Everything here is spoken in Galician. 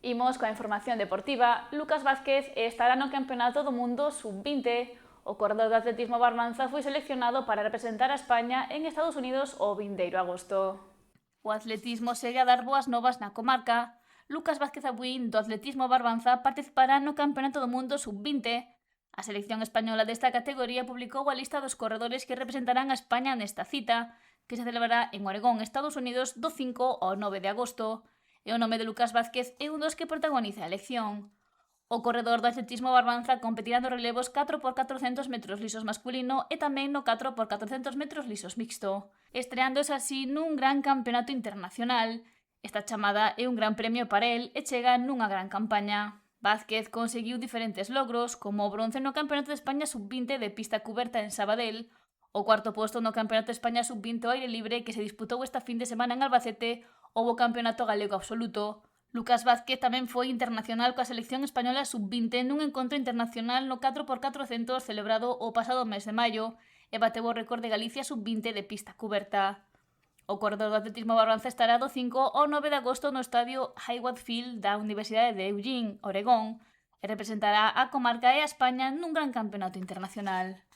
Imos coa información deportiva. Lucas Vázquez estará no Campeonato do Mundo Sub-20. O corredor de atletismo Barbanza foi seleccionado para representar a España en Estados Unidos o vindeiro agosto. O atletismo segue a dar boas novas na comarca. Lucas Vázquez Abuín, do atletismo Barbanza, participará no Campeonato do Mundo Sub-20. A selección española desta categoría publicou a lista dos corredores que representarán a España nesta cita, que se celebrará en Oregón, Estados Unidos, do 5 ao 9 de agosto. E o nome de Lucas Vázquez é un dos que protagoniza a elección. O corredor do atletismo Barbanza competirá nos relevos 4x400 metros lisos masculino e tamén no 4x400 metros lisos mixto, estreándose así nun gran campeonato internacional. Esta chamada é un gran premio para el e chega nunha gran campaña. Vázquez conseguiu diferentes logros, como o bronce no Campeonato de España Sub-20 de pista cuberta en Sabadell, o cuarto posto no Campeonato de España Sub-20 ao aire libre que se disputou esta fin de semana en Albacete ou o Campeonato Galego Absoluto. Lucas Vázquez tamén foi internacional coa selección española Sub-20 nun encontro internacional no 4x400 celebrado o pasado mes de maio e bateu o récord de Galicia Sub-20 de pista cuberta. O corredor do atletismo Barbanza estará do 5 ao 9 de agosto no estadio Hayward Field da Universidade de Eugene, Oregón, e representará a comarca e a España nun gran campeonato internacional.